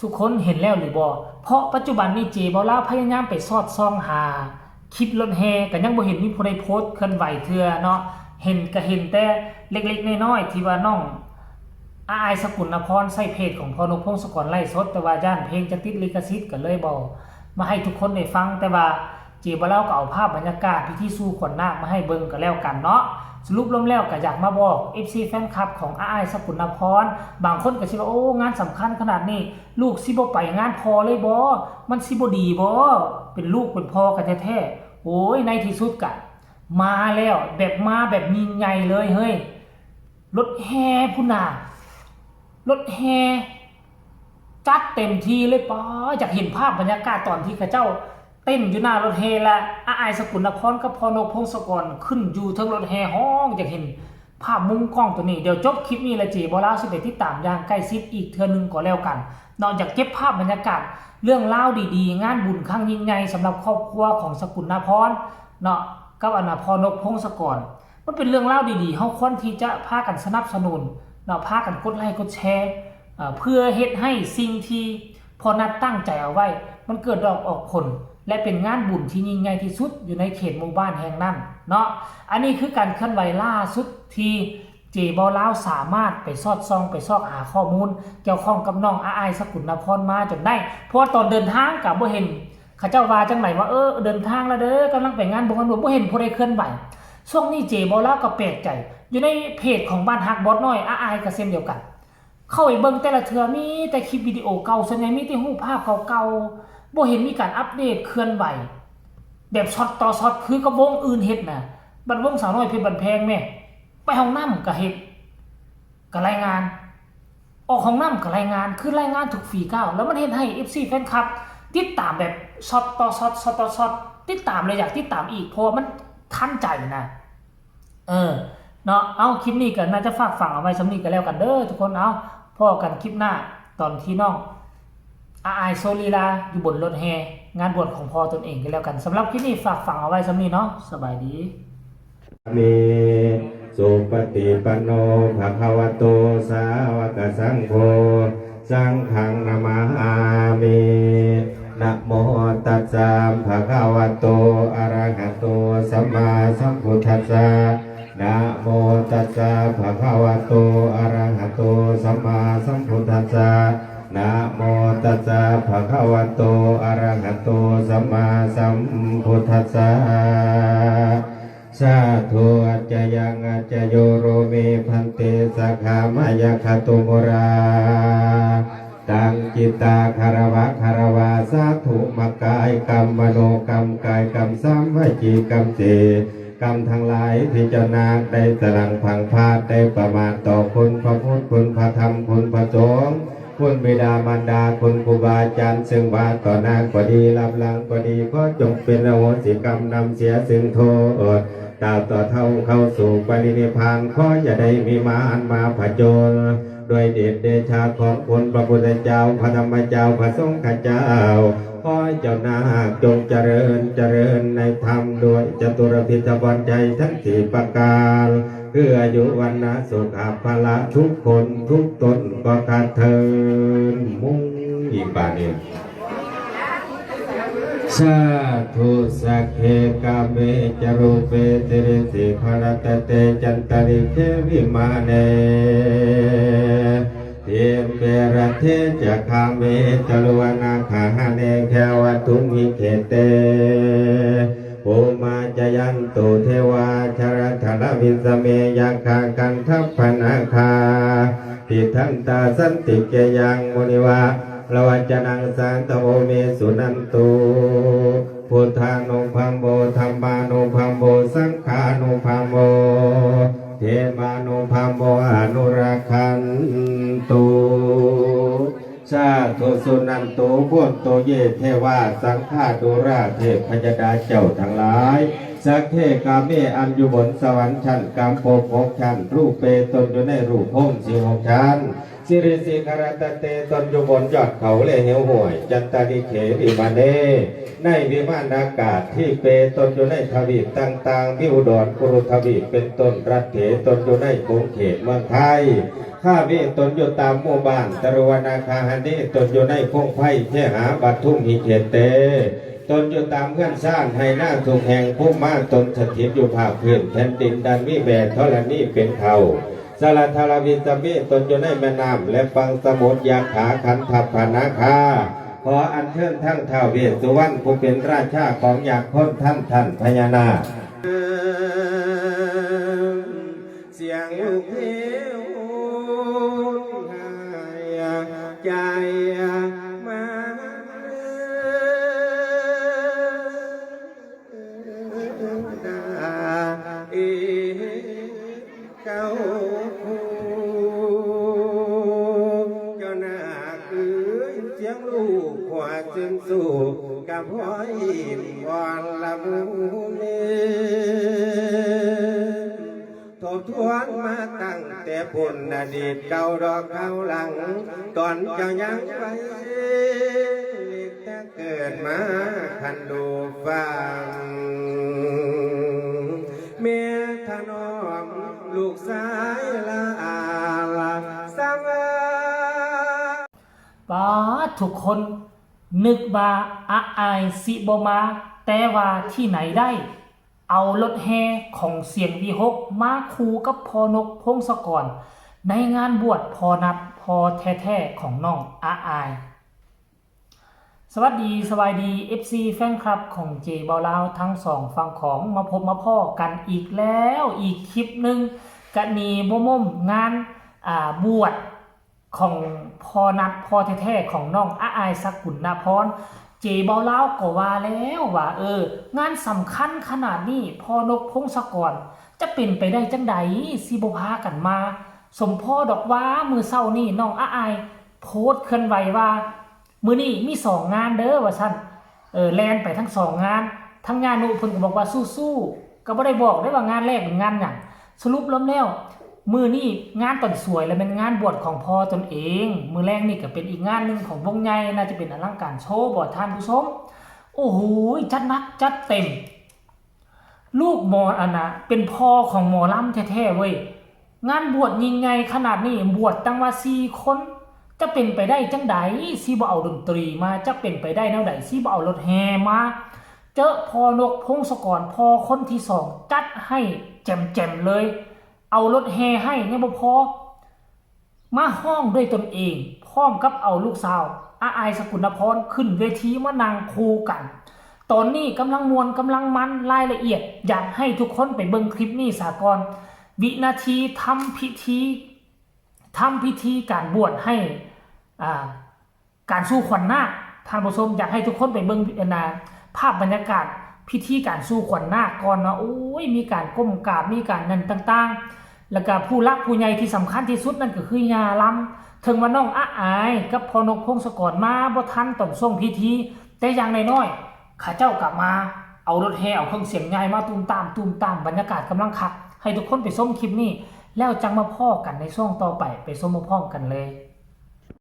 ทุกคนเห็นแล้วหรือบ่เพราะปัจจุบันนี้เจบ่ลาวพยายามไปสอดส่องหาคลิปรถแห่ก็ยังบ่เห็นมีผู้ใดโพสต์เคลื่อนไหวเทื่อเนาะเห็นก็เห็นแต่เล็กๆน้อยๆที่ว่าน้องอายสกุลนพรใส่เพจของพนกพงศกรไล่สดแต่ว่าย่านเพลงจะติดลิขสิทธิ์ก็เลยบ่มาให้ทุกคนได้ฟังแต่ว่าเจบ่ลาวก็เอาภาพบรรยากาศพิธีสู่ขวัญนาคมาให้เบิ่งก็แล้วกันเนาะสรุปรวมแล้วก็อยากมาบอก FC แฟนคลับของอายสกุลนพรบางคนก็สิว่าโอ้งานสำคัญขนาดนี้ลูกสิบ่ไปงานพอเลยบ่มันสิบ่ดีบ่เป็นลูกเป็นพ่อกันแท้ๆโอ้ยในที่สุดก็มาแล้วแบบมาแบบยิ่งใหญ่เลยเฮ้ยรถแห่พุ่นน่ะรถแห่จัดเต็มที่เลยป้าอยากเห็นภาพบรรยากาศตอนที่เขาเจ้าเต้นอยู่หน้ารถแห่ละอายสกุลนพรกับพนกพงศกรขึ้นอยู่ทั้งรถแห่ห้องอยากเห็นภาพมุมกล้องตัวนี้เดี๋ยวจบคลิปนี้ละเจบ่ลาวสิไปติดตามอย่างใกล้ชิดอีกเทื่อนึงก็แล้วกันนอกจากเก็บภาพบรรยากาศเรื่องราวดีๆงานบุญครั้งยิ่งใหญ่สำหรับครอบครัวของสกุลนพรเนาะกับพนกพงศกรมันเป็นเรื่องราวดีๆเฮาควรที่จะพากันสนับสนุนเนาะพากันกดไลค์กดแชร์เพื่อเฮ็ดให้สิ่งที่พอนัดตั้งใจเอาไว้มันเกิดดอกออกผลและเป็นงานบุญที่ยิ่งใหญ่ที่สุดอยู่ในเขตหมู่บ้านแห่งนั้นเนาะอันนี้คือการเคลื่อนไหวล่าสุดที่เจบ่ลาวสามารถไปสอดส่องไปซอกหาข้อมูลเกี่ยวข้องกับน้องอายสกุลนพรมาจนได้เพราะตอนเดินทางก็บ่เห็นเขาเจ้าว่าจังไหนว่าเดินทางแล้วเด้อกำลังไปงานบุญบ่เห็นผู้ใดเคลื่อนไหวช่วงนี้เจบ่ลาวก็แปลกใจอยู่ในเพจของบ้านฮักบอสน้อยอายก็เช่นเดียวกันเข้าไปเบิ่งแต่ละเทื่อมีแต่คลิปวิดีโอเก่าส่วนใหญ่มีแต่รูปภาพเก่าๆบ่เห็นมีการอัปเดตเคลื่อนไหวแบบช็อตต่อช็อตคือกับวงอื่นเฮ็ดน่ะบัดวงสาวน้อยเพชรบันแพงแม่ไปห้องน้ำก็เฮ็ดก็รายงานออกห้องน้ำก็รายงานคือรายงานทุกฝีก้าวแล้วมันเฮ็ดให้ FC แฟนคลับติดตามแบบช็อตต่อช็อตช็อตต่อช็อตติดตามเลยอยากติดตามอีกเพราะมันทันใจนะเนาะเอาคลิปนี้ก็น่าจะฝากฝังเอาไว้สำนี้ก็แล้วกันเด้อทุกคนเอาพอกันคลิปหน้าตอนที่น้องอายโซลีลาอยู่บนรถแห่งานบวชของพ่อตนเองก็แล้วกันสำหรับคลิปนี้ฝากฝังเอาไว้สำนี้เนาะสบายดีเมสุปฏิปันโนภะคะวะโตสาวกสังโฆสังฆังนามามินะโมตัสสะภะคะวะโตอะระหะโตสัมมาสัมพุทธัสสะนะโมตัสสะภะคะวะโตอะระหะโตสัมมาสัมพุทธัสสะนะโมตัสสะภะคะวะโตอะระหะโตสัมมาสัมพุทธัสสะสาธุอัจจยังอัจจโยโรเมพันเตสักขามายคตุโมราตังจิตตาคารวะคารวะสาธุมกายกรรมมโนกรรมกายกรรมสัมวจีกรรมเจกรรมทั้งหลายที่เจ้านาได้สลังพังพาดได้ประมาทต่อคุณพระพุทธคุณพระธรรมคุณพระสงฆ์คุณบิดามารดาคุณครูบาอาจารย์ซึ่งว่าต่อหน้าก็ดีรับหลังก็ดีก็จงเป็นอโหสิกรรมนำเสียซึ่งโทษดาวต่อเท่าเข้าสู่ปรินิพพานขออย่าได้มีมาอันมาผจญด้วยเดชเดชาของคุณพระพุทธเจ้าพระธรรมเจ้าพระสงฆ์เจ้าขอเจ้านาคจงเจริญในธรรมด้วยจตุรพิธวัญใจทั้งสี่ประการเพื่ออายุวันนะสุขภาละทุกคนทุกตนก็ขาดเทินมุ่งอีกบาทนี้สาธุสักเคกาเมจารุเปเตริสิภรตเตจันตริเควิมาเนเทมเปรเทจักขาเมตลวนาขาหเนแควตุมิเขเตโอมาจยันตุเทวาชรธรวิสเมยักขากันทัพพนาคาติทันตาสันติเกยังมุนิวาละวัจนังสันตโอเมสุนันตุพุทธานุพัมโบธรรมานุพัมโบสังฆานุพัมโบเทมานุพัมโบอนุรักขันตุสาธุสุนันตุพุทโตเยเทวาสังฆาดุราเทพพยดาเจ้าทั้งหลายสักเทกาเมอันอยู่บนสวรรค์ชั้นกามภพ6ชั้นรูปเปตนอยู่ในรูปพง16ชั้นสิริสิกรตเตตนอยู่บนยอดเขาเลเหวห่วยจันตาริเขวิมาเนในวิมานอากาศที่เปตนอยู่ในทวีปต่างๆวิวดรกุรุทวีปเป็นต้นรัตเถตนอยู่ในกรุงเขตเมืองไทย ข้าเวตนอยู่ตามหมู่บ้านตรวนาคาหเนตนอยู่ในพงไผ่เทหาบัดทุ่งหิเขตเตตนอยู่ตามเงื่อนซ่านให้หน้าถูกแห่งผู้มาตนสถิตอยู่ภาคพื้นแผ่นดินดันวิแบกธรณีเป็นเขาสารธารวิสเมตนอยู่ในแม่น้ำและฟังสมุทรยาขาขันทัพพนาคาขออัญเชิญทั้งท้าวเวสสุวรรณผู้เป็นราชาของอยากพ้นท่านพญานาคเสียงลูกเอ๋ยใจมาเก้าเจ้าหน้าคือเสียงลูกขวาจึงสู่กับพ่ออินวอนละมูเนทบทวนมาตั้งแต่ปุ่นอดีตเก่าดอกเก่าหลังตอนเจ้ายังไปแต่เกิดมาคันดูฟังเมียถนอมลูกสายละอาละสังป้าทุกคนนึกว่าอาอายสิบมาแต่ว่าที่ไหนได้เอารถแห่ของเสียงวีหกมาคู่กับพอนกพงศกรในงานบวชพอนับพอแท้ๆของน้องอาอายสวัสดีสบายดี FC แฟนคลับของเจเบาลาวทั้งสองฝั่งของมาพบมาพ่อกันอีกแล้วอีกคลิปหนึ่งกันนีบ่มมงานบวชของพอนัดพอแท้ๆของน้องอาอายสกุลนพรเจเบาลาวก็ว่าแล้วว่างานสำคัญขนาดนี้พอนกพงศกรจะเป็นไปได้จังใดสิบ่พากันมาสมพ่อดอกว่ามือเศร้านี่น้องอาอายโพสต์เคลื่อนไหวว่ามื้อนี้มี2งานเด้อว่าซั่นแล่นไปทั้ง2งานทั้งงานนู้นเพิ่นก็บอกว่าสู้ๆก็บ่ได้บอกได้ว่างานแรกเป็นงานหยังสรุปแล้วมื้อนี้งานต้นสวยแล้วเป็นงานบวชของพ่อตนเองมื้อแรกนี่ก็เป็นอีกงานนึงของวงใหญ่น่าจะเป็นอลังการโชว์บ่ท่านผู้ชมโอ้โหจัดหนักจัดเต็มลูกหมออันน่ะเป็นพ่อของหมอลำแท้ๆเว้ยงานบวชยิ่งใหญ่ขนาดนี้บวชตั้งว่า4คนจะเป็นไปได้จังใดสิบ่เอาดนตรีมาจะเป็นไปได้แนวใดสิบ่เอารถแห่มาเจอพอนกพงศกรพอคนที่2จัดให้แจ่มๆเลยเอารถแห่ให้เนี่ยบ่พอมาห้องด้วยตนเองพร้อมกับเอาลูกสาวอาอายสกุลนพรขึ้นเวทีมานั่งคู่กันตอนนี้กำลังมวนกำลังมันรายละเอียดอยากให้ทุกคนไปเบิ่งคลิปนี้สากลวินาทีทำพิธีการบวชให้การสู้ขวัญนาคท่านผู้ชมอยากให้ทุกคนไปเบิ่งภาพบรรยากาศพิธีการสู้ขวัญนาคก่อนเนาะโอ้ยมีการก้มกราบมีการนั่นต่างๆแล้วก็ผู้รักผู้ใหญ่ที่สำคัญที่สุดนั่นก็คือยาลำถึงว่าน้องอาอายกับพอนกพงศกรมาบ่ทันตอนส่งพิธีแต่อย่างน้อยๆข้าเจ้ากลับมาเอารถแห่เอาเครื่องเสียงใหญ่มาตูมตามบรรยากาศกำลังคักให้ทุกคนไปชมคลิปนี้แล้วจังมาพ้อกันในช่วงต่อไปไปชมมาพ้อมกันเลย